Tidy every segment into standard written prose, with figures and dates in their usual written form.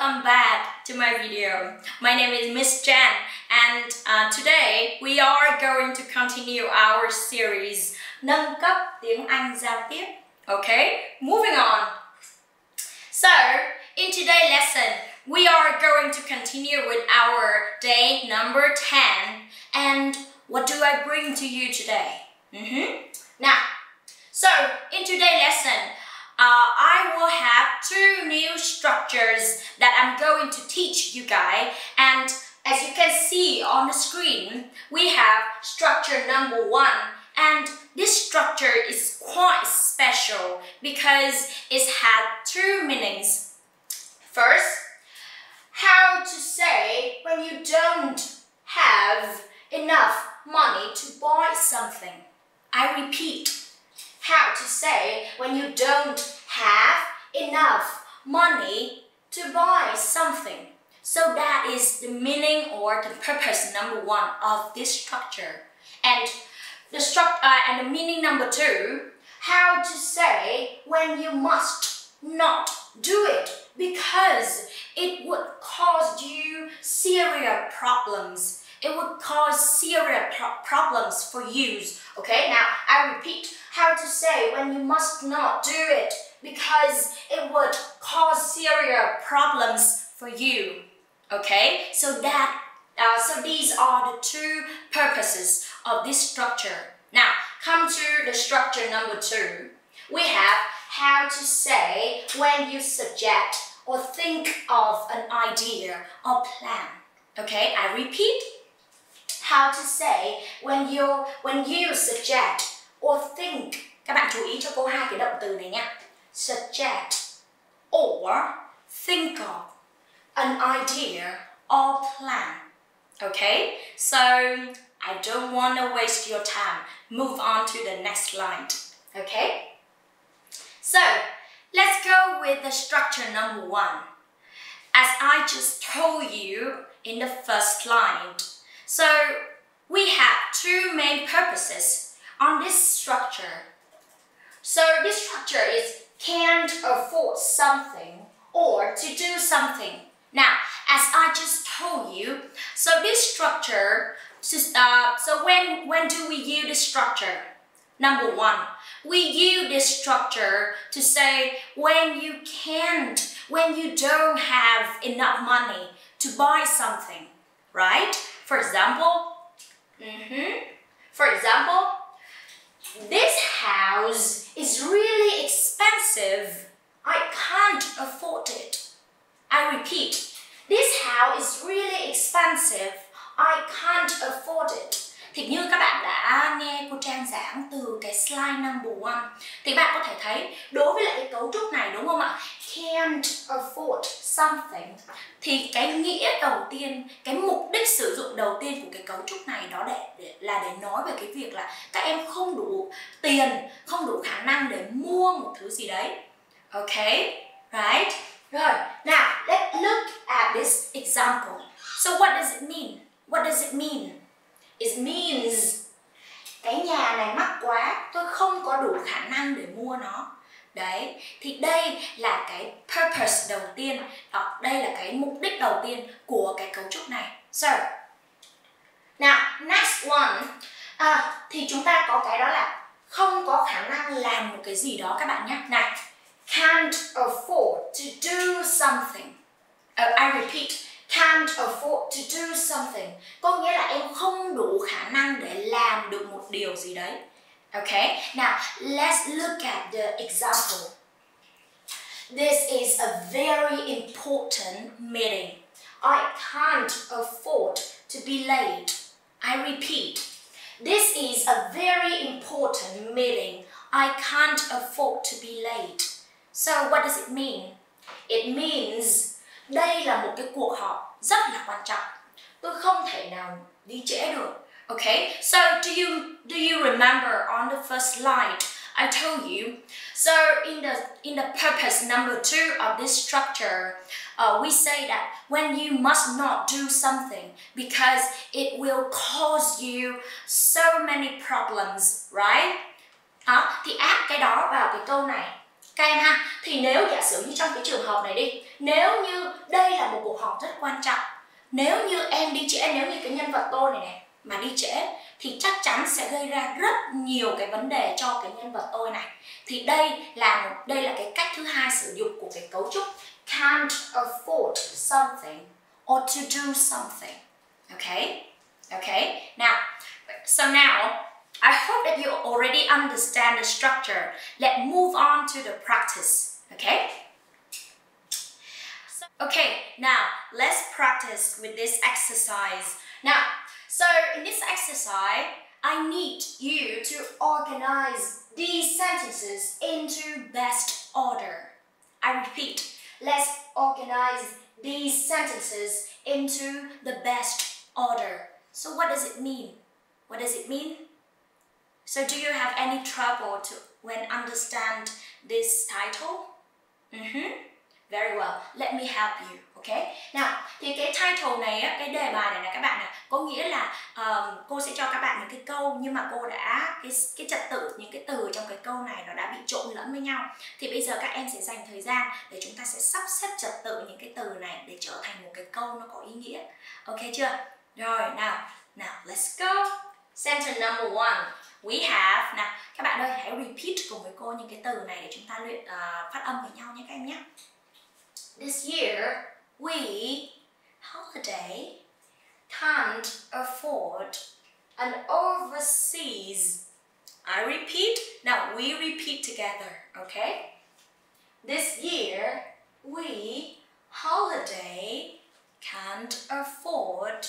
welcome back to my video. My name is Miss Jen, and today we are going to continue our series nâng cấp tiếng Anh giao tiếp. Okay, moving on. So, in today's lesson, we are going to continue with our day number 10. And what do I bring to you today? Now, so in today's lesson, I will have two new structures that I'm going to teach you guys. And as you can see on the screen, we have structure number 1. And this structure is quite special because it had two meanings. First, how to say when you don't have enough money to buy something. I repeat, how to say when you don't have enough money to buy something. So that is the meaning or the purpose number 1 of this structure. And the meaning number 2, how to say when you must not do it because it would cause you serious problems. It would cause serious problems for you. Okay, now I repeat, how to say when you must not do it because it would cause serious problems for you. Okay, so these are the two purposes of this structure. Now, come to the structure number 2. We have how to say when you suggest or think of an idea or plan. Okay, I repeat. How to say when you suggest or think. Các bạn chú ý cho cô 2 cái động từ này nha. Suggest or think of an idea or plan. Okay, so I don't want to waste your time. Move on to the next slide. Okay, so let's go with the structure number 1. As I just told you in the first slide, so we have two main purposes on this structure. So this structure is can't afford something or to do something. Now, as I just told you, so this structure, so when do we use this structure? Number 1, we use this structure to say when you don't have enough money to buy something, right? For example, this house is really expensive. I can't afford it. I repeat, this house is really expensive. I can't afford it. Thì như các bạn đã nghe cô Trang giảng từ cái slide number 1 thì bạn có thể thấy đối với lại cái cấu trúc này, đúng không ạ? Can't afford something. Thì cái nghĩa đầu tiên, cái mục đích sử dụng đầu tiên của cái cấu trúc này đó để nói về cái việc là các em không đủ tiền, không đủ khả năng để mua một thứ gì đấy. Okay, right? Rồi, now let's look at this example. So what does it mean? What does it mean? It means cái nhà này mắc quá, tôi không có đủ khả năng để mua nó. Đấy, thì đây là cái purpose đầu tiên, đây là cái mục đích đầu tiên của cái cấu trúc này. So, now next one, thì chúng ta có cái đó là không có khả năng làm một cái gì đó các bạn nhé. Này, can't afford to do something. I repeat, can't afford to do something. Có nghĩa là em không đủ khả năng để làm được một điều gì đấy. Okay, now let's look at the example. This is a very important meeting. I can't afford to be late. I repeat, this is a very important meeting. I can't afford to be late. So what does it mean? It means đây là một cái cuộc họp rất là quan trọng. Tôi không thể nào đi trễ được. Okay, so do you remember on the first slide I told you? So in the purpose number 2 of this structure, we say that when you must not do something because it will cause you so many problems, right? Thì áp cái đó vào cái câu này. Các em ha, thì nếu giả sử như trong cái trường hợp này đi, nếu như đây là một cuộc họp rất quan trọng, nếu như em đi trễ, nếu như cái nhân vật tôi này mà đi trễ thì chắc chắn sẽ gây ra rất nhiều cái vấn đề cho cái nhân vật tôi này. Thì đây là cái cách thứ hai sử dụng của cái cấu trúc can't afford something or to do something. Okay? Okay? Now, so now I hope that you already understand the structure. Let's move on to the practice. Okay? Okay, now let's practice with this exercise. Now, so in this exercise, I need you to organize these sentences into best order. I repeat, let's organize these sentences into the best order. So what does it mean? What does it mean? So do you have any trouble when understand this title? Very well. Let me help you. Okay. Nào, thì cái title này á, cái đề bài này nè các bạn nè, có nghĩa là cô sẽ cho các bạn những cái câu nhưng mà cô đã cái trật tự, những cái từ trong cái câu này nó đã bị trộn lẫn với nhau. Thì bây giờ các em sẽ dành thời gian để chúng ta sẽ sắp xếp trật tự những cái từ này để trở thành một cái câu nó có ý nghĩa. Ok chưa? Rồi, nào, let's go. Sentence number 1. We have. Nào, các bạn ơi, hãy repeat cùng với cô những cái từ này để chúng ta luyện phát âm với nhau nhé các em nhé. This year, we holiday can't afford an overseas. I repeat. Now we repeat together, okay? This year, we holiday can't afford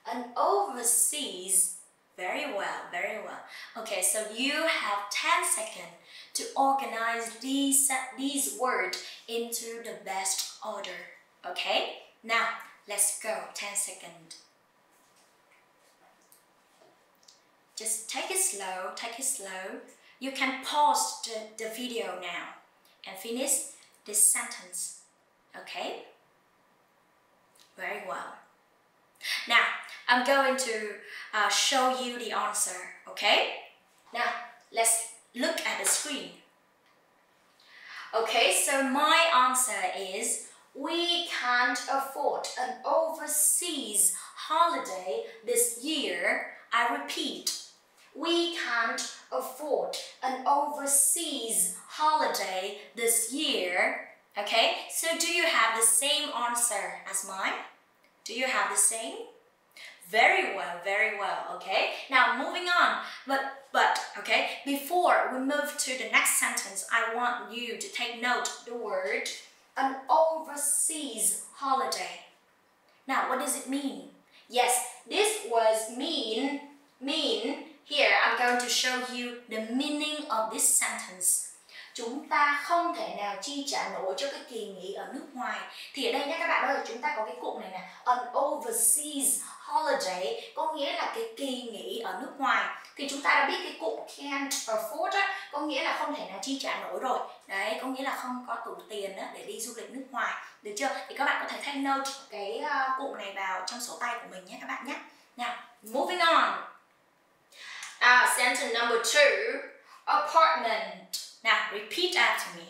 an overseas. Very well, very well. Okay, so you have 10 seconds to organize these words into the best order. Okay? Now, let's go. 10 seconds. Just take it slow, take it slow. You can pause the video now and finish this sentence. Okay? Very well. Now, I'm going to show you the answer, okay? Now, let's look at the screen. Okay, so my answer is we can't afford an overseas holiday this year. I repeat, we can't afford an overseas holiday this year. Okay, so do you have the same answer as mine? Do you have the same? Very well, okay? Now moving on, but okay, before we move to the next sentence, I want you to take note the word an overseas holiday. Now, what does it mean? Yes, this was mean. Here, I'm going to show you the meaning of this sentence. Chúng ta không thể nào chi trả nổi cho cái kỳ nghỉ ở nước ngoài. Thì ở đây nha các bạn ơi, chúng ta có cái cụm này nè, an overseas holiday, có nghĩa là cái kỳ nghỉ ở nước ngoài. Thì chúng ta đã biết cái cụm can't afford á, có nghĩa là không thể nào chi trả nổi rồi. Đấy, có nghĩa là không có đủ tiền á, để đi du lịch nước ngoài. Được chưa? Thì các bạn có thể take note cái cụm này vào trong sổ tay của mình nhé các bạn nhé. Nào, moving on. Sentence number 2, apartment. Now, repeat after me.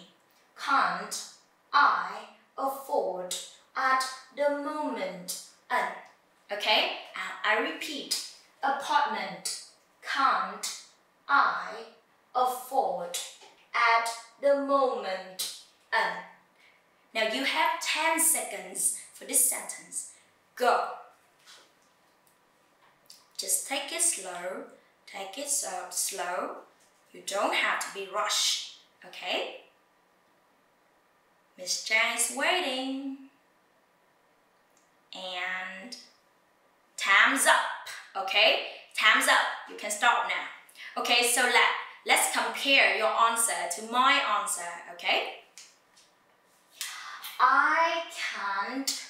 Can't I afford at the moment an. Okay? I repeat. Apartment. Can't I afford at the moment an. Now, you have 10 seconds for this sentence. Go. Just take it slow. Take it slow. You don't have to be rushed, okay? Miss Jan is waiting. And time's up, okay? Time's up. You can stop now. Okay, so let's compare your answer to my answer, okay? I can't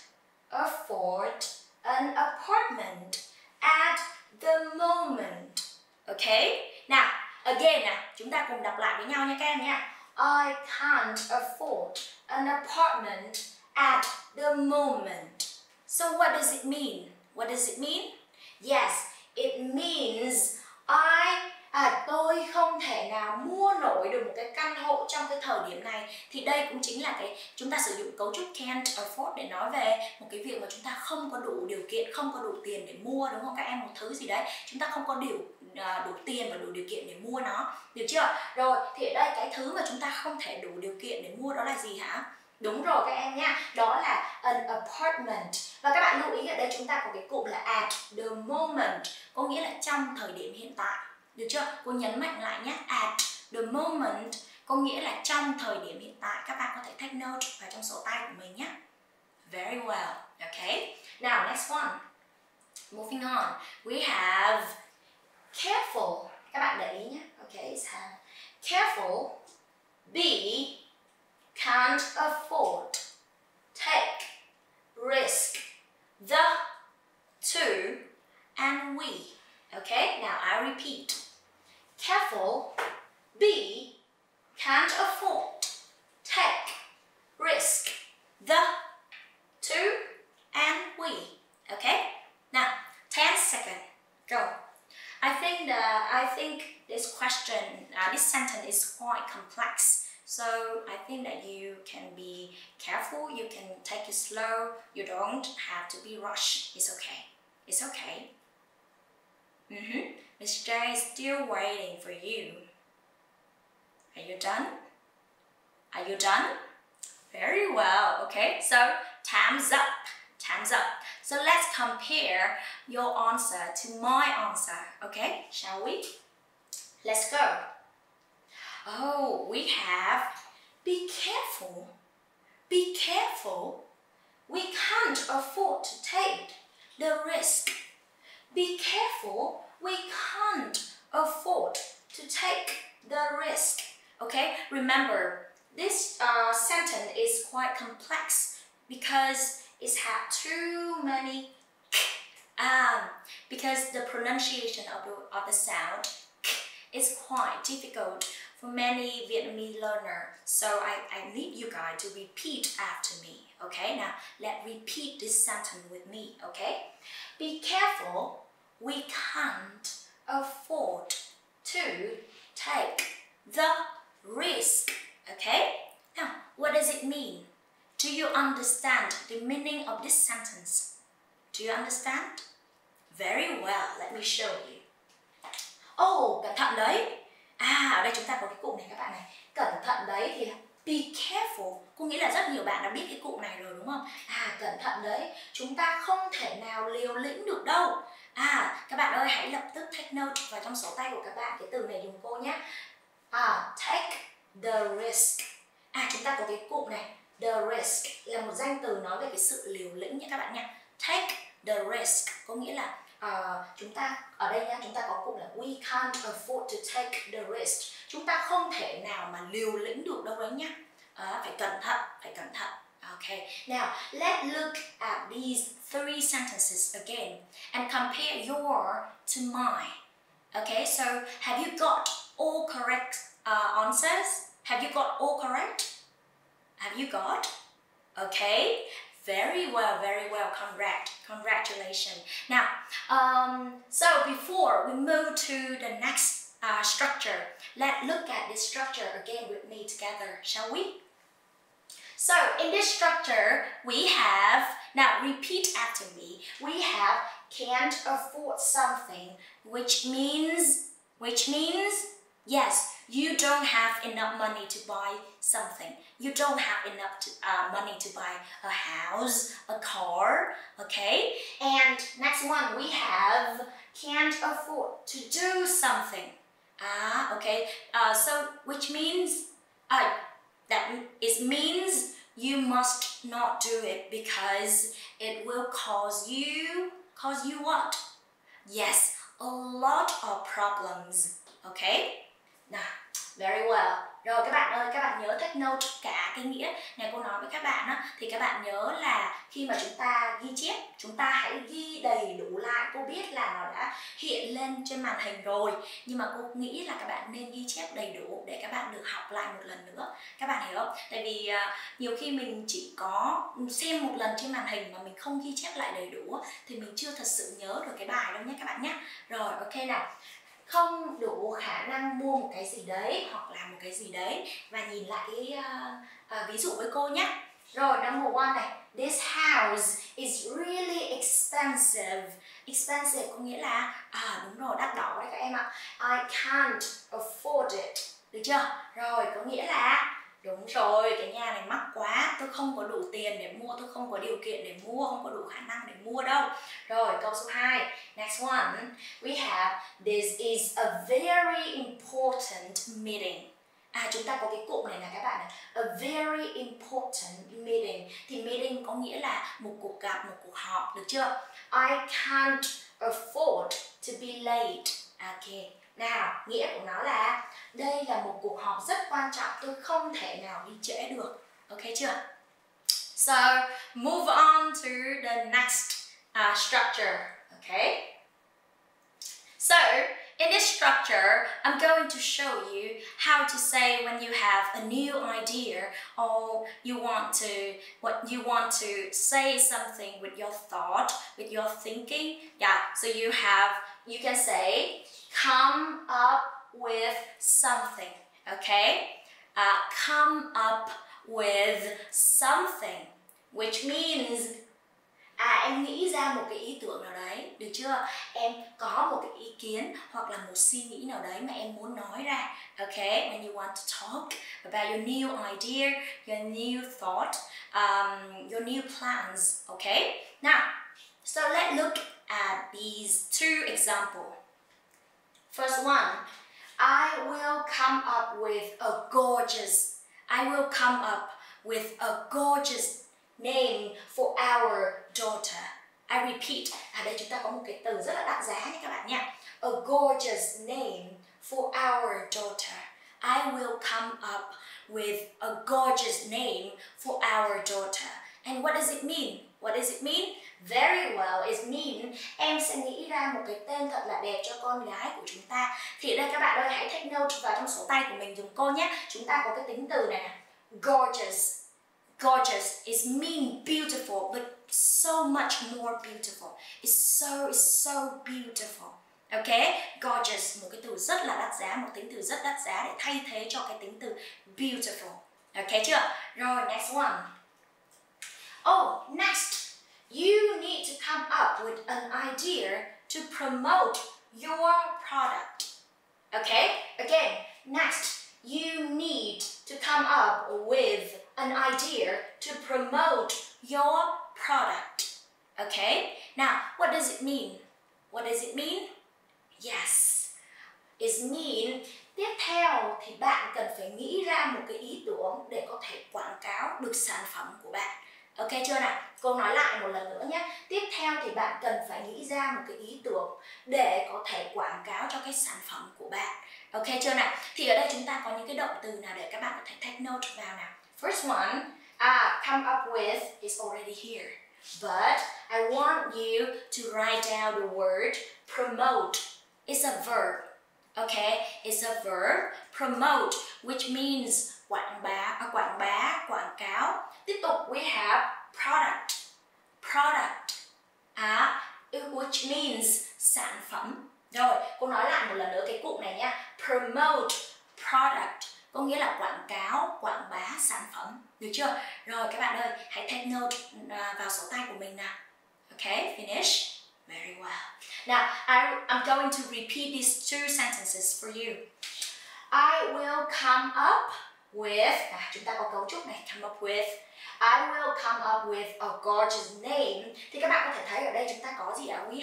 afford an apartment at the moment. Okay? Nào, again nào, chúng ta cùng đọc lại với nhau nha các em nha. I can't afford an apartment at the moment. So what does it mean? What does it mean? Yes, it means tôi không thể nào mua nổi được một cái căn hộ trong cái thời điểm này, thì đây cũng chính là cái chúng ta sử dụng cấu trúc can't afford để nói về một cái việc mà chúng ta không có đủ điều kiện, không có đủ tiền để mua, đúng không các em? Một thứ gì đấy chúng ta không có đủ tiền và đủ điều kiện để mua nó, được chưa? Rồi thì ở đây cái thứ mà chúng ta không thể đủ điều kiện để mua đó là gì hả? Đúng rồi các em nha, đó là an apartment. Và các bạn lưu ý ở đây chúng ta có cái cụm là at the moment, có nghĩa là trong thời điểm hiện tại, được chưa? Cô nhấn mạnh lại nhé, at the moment có nghĩa là trong thời điểm hiện tại. Các bạn có thể take note vào trong sổ tay của mình nhé. Very well, okay. Now next one. Moving on, we have careful. Các bạn để ý nhé. Okay, so careful. B, can't afford. Take, risk. The, to, and we. Okay, now I repeat. Careful. B, can't afford. Take, risk. The, to, and we. Okay, now 10 seconds. Go. I think this question, this sentence is quite complex. So I think that you can be careful. You can take it slow. You don't have to be rushed. It's okay. It's okay. Miss J is still waiting for you. Are you done? Are you done? Very well. Okay, so time's up. Time's up. So let's compare your answer to my answer. Okay, shall we? Let's go. Oh, we have be careful. Be careful. We can't afford to take the risk. Be careful. We can't afford to take the risk. Okay, remember this sentence is quite complex because it's had too many because the pronunciation of the sound is quite difficult for many Vietnamese learners. So I need you guys to repeat after me. Okay, now let's repeat this sentence with me. Okay, be careful. We can't afford to take the risk. Okay, now what does it mean? Do you understand the meaning of this sentence? Do you understand? Very well, let me show you. Oh, cẩn thận đấy. Ở đây chúng ta có cái cụm này các bạn này. Cẩn thận đấy thì be careful. Cô nghĩ là rất nhiều bạn đã biết cái cụm này rồi đúng không? Cẩn thận đấy. Chúng ta không thể nào liều lĩnh được đâu. Các bạn ơi, hãy lập tức take note vào trong sổ tay của các bạn cái từ này dùng cô nhé. Take the risk. Chúng ta có cái cụm này. The risk là một danh từ nói về cái sự liều lĩnh nha các bạn nha. Take the risk có nghĩa là chúng ta ở đây nha, chúng ta có cụm là we can't afford to take the risk. Chúng ta không thể nào mà liều lĩnh được đâu đấy nhá. Phải cẩn thận, phải cẩn thận. Okay, now let's look at these three sentences again and compare your to mine. Okay, so have you got all correct answers? Have you got all correct? Have you got? Okay, very well, very well. Congratulations. Now, so before we move to the next structure, let's look at this structure again with me together, shall we? So in this structure, we have, now repeat after me, we have can't afford something, which means, yes, you don't have enough money to buy something. You don't have enough money to buy a house, a car, okay? And next one, we have can't afford to do something. Okay, so which means, that it means you must not do it because it will cause you what? Yes, a lot of problems. Okay? Nào, very well. Rồi các bạn ơi, các bạn nhớ take note cả cái nghĩa này cô nói với các bạn á, thì các bạn nhớ là khi mà chúng ta ghi chép, chúng ta hãy ghi đầy đủ lại. Cô biết là nó đã hiện lên trên màn hình rồi, nhưng mà cô nghĩ là các bạn nên ghi chép đầy đủ để các bạn được học lại một lần nữa. Các bạn hiểu không? Tại vì nhiều khi mình chỉ có xem một lần trên màn hình mà mình không ghi chép lại đầy đủ thì mình chưa thật sự nhớ được cái bài đâu nhé các bạn nhé. Rồi, ok nào. không đủ khả năng mua một cái gì đấy hoặc làm một cái gì đấy. Và nhìn lại cái ví dụ với cô nhé. Rồi, number one này. This house is really expensive. Expensive có nghĩa là đúng rồi, đắt đỏ đấy các em ạ. I can't afford it. Được chưa? Rồi, có nghĩa là đúng rồi, cái nhà này mắc quá, tôi không có đủ tiền để mua, tôi không có điều kiện để mua, không có đủ khả năng để mua đâu. Rồi, câu số 2. Next one. We have this is a very important meeting. Chúng ta có cái cụm này là các bạn này. A very important meeting. Thì meeting có nghĩa là một cuộc gặp, một cuộc họp, được chưa? I can't afford to be late. Ok. Nào, nghĩa của nó là đây là một cuộc họp rất quan trọng, tôi không thể nào đi trễ được. Ok chưa? So, move on to the next structure. Okay? So, in this structure, I'm going to show you how to say when you have a new idea or you want to say something with your thought, with your thinking. Yeah, so you can say come up with something. Okay? Come up with something, which means em nghĩ ra một cái ý tưởng nào đấy, được chưa? Em có một cái ý kiến hoặc là một suy nghĩ nào đấy mà em muốn nói ra. Okay, when you want to talk about your new idea, your new thought, your new plans. Okay, now, so let's look at these two examples. First one, I will come up with a gorgeous name for our daughter. I repeat, ở đây chúng ta có một cái từ rất là đắt giá nha các bạn nha. A gorgeous name for our daughter. I will come up with a gorgeous name for our daughter. And what does it mean? What does it mean? Very well, it means em sẽ nghĩ ra một cái tên thật là đẹp cho con gái của chúng ta. Thì ở đây các bạn ơi, hãy take note vào trong sổ tay của mình dùm cô nhé. Chúng ta có cái tính từ này nè. Gorgeous. Gorgeous is mean beautiful, but so much more beautiful. It's so beautiful. Okay? Gorgeous, một cái từ rất là đắt giá, một tính từ rất đắt giá để thay thế cho cái tính từ beautiful. Okay chưa? Rồi, next one. Oh, next. You need to come up with an idea to promote your product. Okay? Again, next. You need to come up with an idea to promote your product. Okay? Now, what does it mean? What does it mean? Yes. It means tiếp theo thì bạn cần phải nghĩ ra một cái ý tưởng để có thể quảng cáo được sản phẩm của bạn. Ok chưa nào? Cô nói lại một lần nữa nhé. Tiếp theo thì bạn cần phải nghĩ ra một cái ý tưởng để có thể quảng cáo cho cái sản phẩm của bạn. Ok chưa nào? Thì ở đây chúng ta có những cái động từ nào để các bạn có thể take note vào nào. First one, come up with is already here. But I want you to write down the word promote. It's a verb. Okay, it's a verb. Promote, which means quảng bá, quảng cáo. Tiếp tục, we have product. Product, which means sản phẩm. Rồi, cô nói lại một lần nữa cái cụm này nha. Promote, product, có nghĩa là quảng cáo, quảng bá sản phẩm. Được chưa? Rồi các bạn ơi, hãy take note vào sổ tay của mình nào. Okay, finish. Very well. Now, I'm going to repeat these two sentences for you. I will come up with, chúng ta có cấu trúc này, come up with. I will come up with a gorgeous name. Thì các bạn có thể thấy ở đây chúng ta có gì ạ? We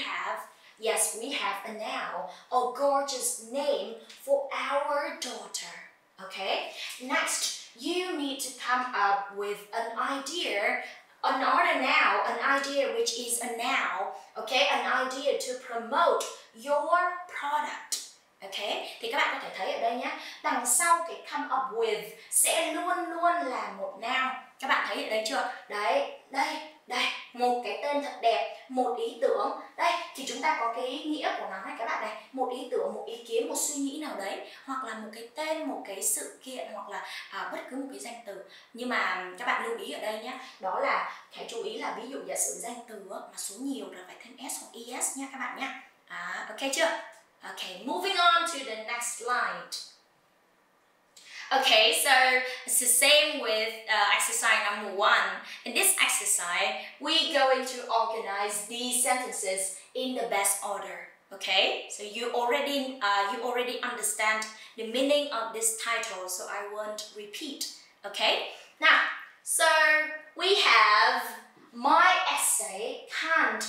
have a noun, a gorgeous name for our daughter. Okay? Next, you need to come up with an idea, another noun, an idea which is a noun. Okay? An idea to promote your product. Okay? Thì các bạn có thể thấy ở đây nhé, đằng sau cái come up with sẽ luôn luôn là một noun. Các bạn thấy ở đây chưa? Đấy, đây, một cái tên thật đẹp, một ý tưởng. Đây, thì chúng ta có cái ý nghĩa của nó này các bạn này. Một ý tưởng, một ý kiến, một suy nghĩ nào đấy. Hoặc là một cái tên, một cái sự kiện, hoặc là bất cứ một cái danh từ. Nhưng mà các bạn lưu ý ở đây nhé, đó là hãy chú ý là ví dụ giả sử danh từ mà số nhiều là phải thêm S hoặc ES nha các bạn nhé. Ok chưa? Okay, moving on to the next slide. Okay, so it's the same with exercise number 1. In this exercise, we're going to organize these sentences in the best order. Okay, so you already understand the meaning of this title, so I won't repeat. Okay, now, so we have my essay. Can't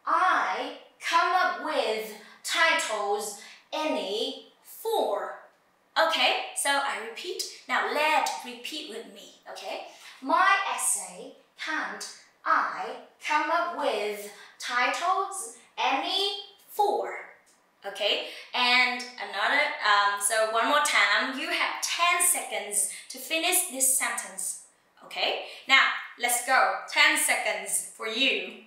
I come up with titles any 4? Okay, so I repeat. Now let's repeat with me. Okay, my essay. Can't I come up with titles any 4? Okay, and another, so one more time, you have 10 seconds to finish this sentence. Okay, now let's go. 10 seconds for you.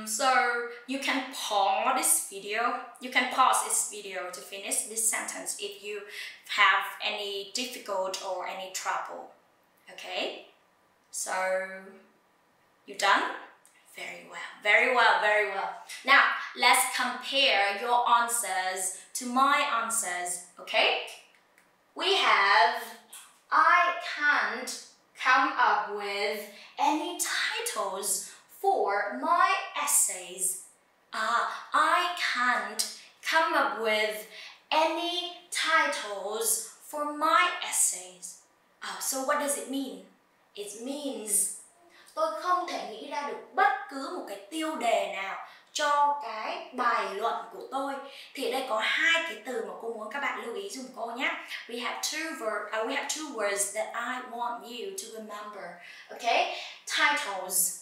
So you can pause this video. You can pause this video to finish this sentence if you have any difficult or any trouble. Okay, so you done? Very well, very well, very well. Now, let's compare your answers to my answers, okay? We have, I can't come up with any titles for my essays. I can't come up with any titles for my essays. So what does it mean? It means tôi không thể nghĩ ra được bất cứ một cái tiêu đề nào cho cái bài luận của tôi. Thì ở đây có 2 cái từ mà cô muốn các bạn lưu ý dùm cô nhé. We have two words that I want you to remember. Okay? Titles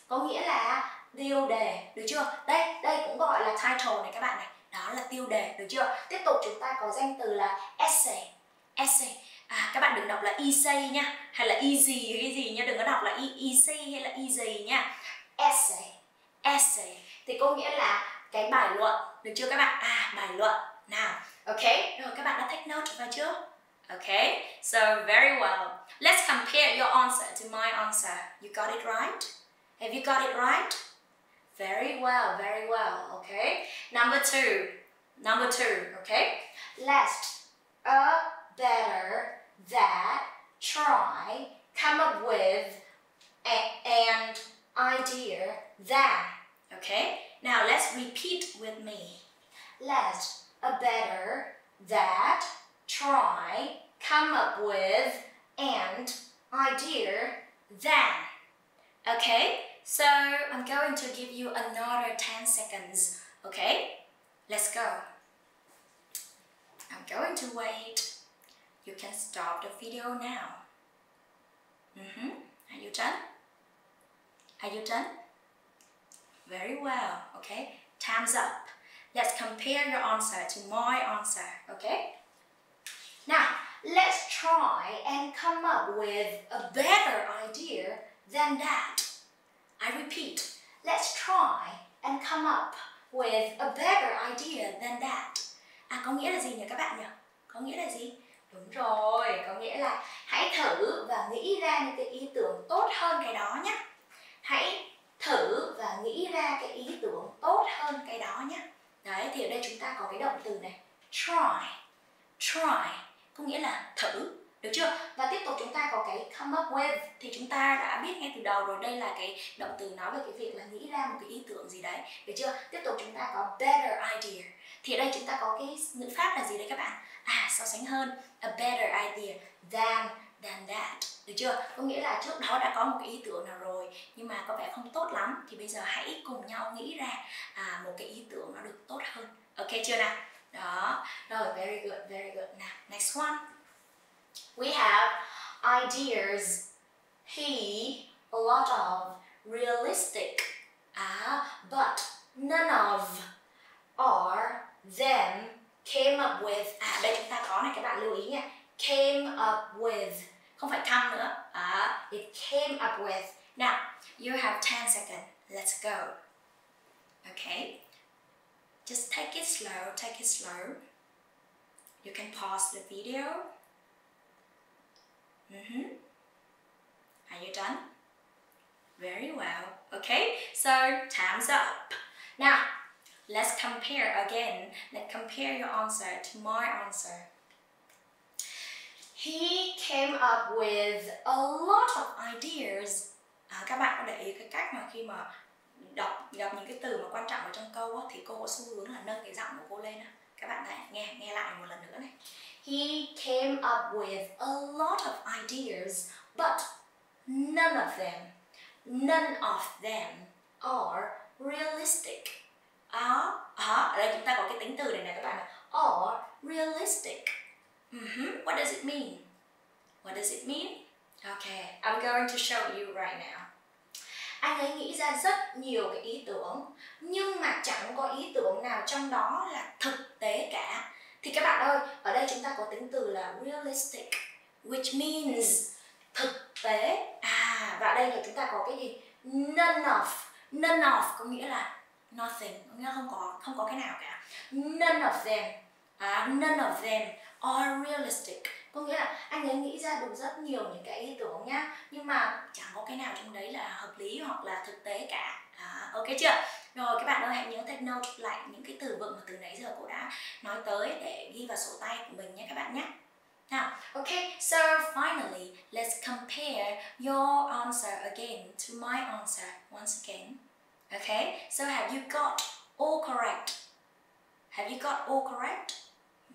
có nghĩa là tiêu đề, được chưa? Đây cũng gọi là title này các bạn này. Đó là tiêu đề, được chưa? Tiếp tục chúng ta có danh từ là essay. Các bạn đừng đọc là essay nhá, hay là easy hay cái gì nhá, đừng có đọc là easy hay là easy nhá. Essay thì có nghĩa là cái bài luận, được chưa các bạn? Bài luận. Nào, okay, rồi các bạn đã take note vào chưa? Okay, so very well. Let's compare your answer to my answer. You got it right? Have you got it right? Very well, okay. Number two, okay. Let's better that try come up with an idea than. Okay, now let's repeat with me. Let's better that try come up with an idea than. Okay, so I'm going to give you another 10 seconds. Okay, let's go. I'm going to wait. You can stop the video now. Are you done? Are you done? Very well. Okay, time's up. Let's compare your answer to my answer. Okay. Now, let's try and come up with a better idea than that. I repeat, let's try and come up with a better idea than that. Có nghĩa là gì nhỉ các bạn nhỉ? Có nghĩa là gì? Đúng rồi, có nghĩa là hãy thử và nghĩ ra những cái ý tưởng tốt hơn cái đó nhé. Hãy thử và nghĩ ra cái ý tưởng tốt hơn cái đó nhé. Đấy, thì ở đây chúng ta có cái động từ này, try, có nghĩa là thử, được chưa? Và tiếp tục chúng ta có cái come up with, thì chúng ta đã biết ngay từ đầu rồi, đây là cái động từ nói về cái việc là nghĩ ra một cái ý tưởng gì đấy, được chưa? Tiếp tục chúng ta có better idea, thì ở đây chúng ta có cái ngữ pháp là gì đấy các bạn? So sánh hơn, a better idea than that, được chưa? Có nghĩa là trước đó đã có một cái ý tưởng nào rồi nhưng mà có vẻ không tốt lắm, thì bây giờ hãy cùng nhau nghĩ ra một cái ý tưởng nó được tốt hơn. Ok chưa nào? Đó, rồi, very good. Now, next one. We have ideas. A lot of realistic, but none of them came up with. Đây chúng ta có này, các bạn lưu ý nha. Came up with, không phải come nữa. It came up with. Now, you have 10 seconds. Let's go. Okay. Just take it slow. You can pause the video. Are you done? Very well. Okay, so time's up. Now, Let's compare again. Let's compare your answer to my answer. He came up with a lot of ideas. Các bạn có để ý cái cách mà khi mà gặp những cái từ mà quan trọng ở trong câu á, thì cô có xu hướng là nâng cái giọng của cô lên á. Các bạn thấy, nghe lại một lần nữa này. He came up with a lot of ideas, but none of them are realistic. Ở đây chúng ta có cái tính từ này các bạn. Are realistic. What does it mean? What does it mean? Okay, I'm going to show you right now. Anh ấy nghĩ ra rất nhiều cái ý tưởng, nhưng mà chẳng có ý tưởng nào trong đó là thực tế cả. Thì các bạn ơi, ở đây chúng ta có tính từ là realistic, which means thực tế. Và ở đây là chúng ta có cái gì? None of có nghĩa là nothing, có nghĩa là không có cái nào cả. None of them are realistic. Có nghĩa là anh ấy nghĩ ra được rất nhiều những cái ý tưởng nhá, nhưng mà chẳng có cái nào trong đấy là hợp lý hoặc là thực tế cả. Ok chưa? Rồi các bạn ơi, hãy nhớ take note lại những cái từ vựng mà từ nãy giờ cô đã nói tới để ghi vào sổ tay của mình nhé các bạn nhé. Now, okay, so finally, let's compare your answer again to my answer once again. Okay, so have you got all correct? Have you got all correct?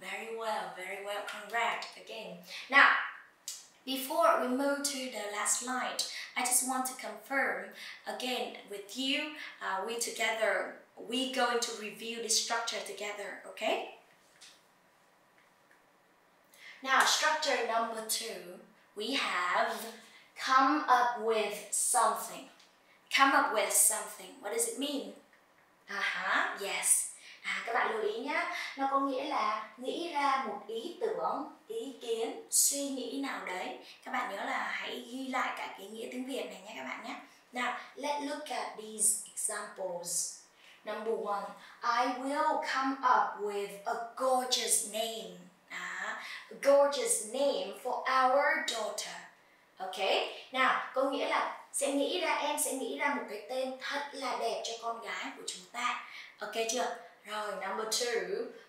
Very well, congrats again. Now, before we move to the last slide, I just want to confirm again with you, we going to review this structure together, okay? Now, structure number 2, we have come up with something. Come up with something, what does it mean? Yes. Các bạn lưu ý nhé, nó có nghĩa là nghĩ ra một ý tưởng, ý kiến, suy nghĩ nào đấy. Các bạn nhớ là hãy ghi lại cả cái nghĩa tiếng Việt này nhé các bạn nhé. Now, let's look at these examples. Number 1, I will come up with a gorgeous name. A gorgeous name for our daughter. Okay, nào, có nghĩa là em sẽ nghĩ ra một cái tên thật là đẹp cho con gái của chúng ta. Ok chưa? Rồi, number 2,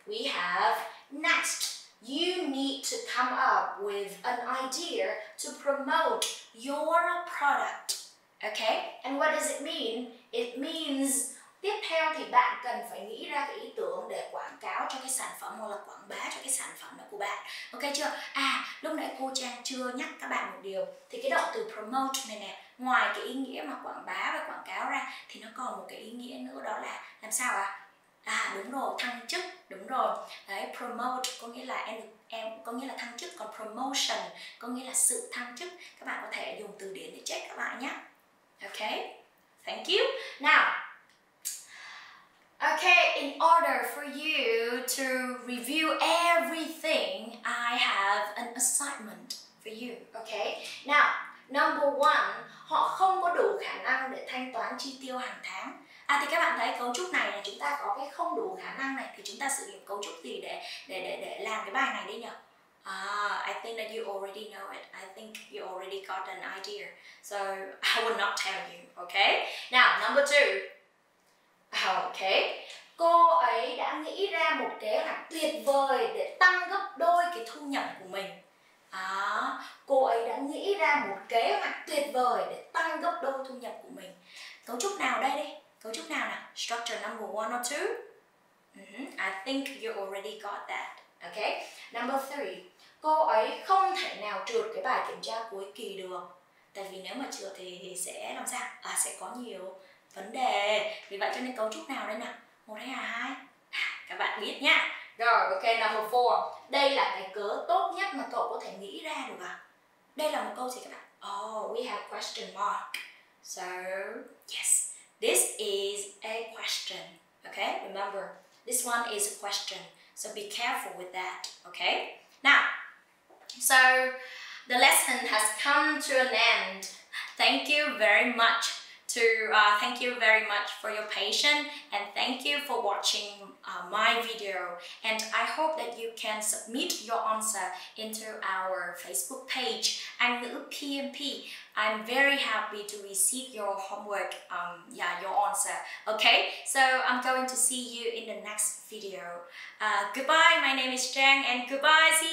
we have next. You need to come up with an idea to promote your product. Okay, and what does it mean? It means tiếp theo thì bạn cần phải nghĩ ra cái ý tưởng để quảng cáo cho cái sản phẩm hoặc là quảng bá cho cái sản phẩm đó của bạn. Ok chưa? Lúc nãy cô Trang chưa nhắc các bạn một điều. Thì cái động từ promote này nè, ngoài cái ý nghĩa mà quảng bá và quảng cáo ra thì nó còn một cái ý nghĩa nữa, đó là làm sao ạ? Đúng rồi, thăng chức, đúng rồi. Đấy, promote có nghĩa là có nghĩa là thăng chức, còn promotion có nghĩa là sự thăng chức. Các bạn có thể dùng từ điển để check các bạn nhé. Ok, thank you. Now, okay, in order for you to review everything, I have an assignment for you. Okay, now, number 1, họ không có đủ khả năng để thanh toán chi tiêu hàng tháng. Thì các bạn thấy cấu trúc này là chúng ta có cái không đủ khả năng này, thì chúng ta sử dụng cấu trúc gì để làm cái bài này đi nhỉ? I think that you already know it. I think you already got an idea. So I will not tell you. Okay? Now, number 2. Okay. Cô ấy đã nghĩ ra một kế hoạch tuyệt vời để tăng gấp đôi cái thu nhập của mình. Cô ấy đã nghĩ ra một kế hoạch tuyệt vời để tăng gấp đôi thu nhập của mình. Cấu trúc nào đây đi? Cấu trúc nào nào? Structure number 1 or 2? I think you already got that. Okay. Number 3. Cô ấy không thể nào trượt cái bài kiểm tra cuối kỳ được. Tại vì nếu mà trượt thì sẽ làm sao? Sẽ có nhiều vấn đề. Vì vậy cho nên cấu trúc nào đây nào? 1 hay là 2? Các bạn biết nhá. Rồi, ok, number 4. Đây là cái cớ tốt nhất mà cậu có thể nghĩ ra được à? Đây là một câu gì các bạn? We have question mark. So, yes, this is a question. Okay, remember, this one is a question. So be careful with that, okay? Now, so the lesson has come to an end. Thank you very much to thank you very much for your patience and thank you for watching my video. And I hope that you can submit your answer into our Facebook page, Anh ngữ PMP. I'm very happy to receive your homework, your answer. Okay, so I'm going to see you in the next video. Goodbye, my name is Trang, and goodbye, see you.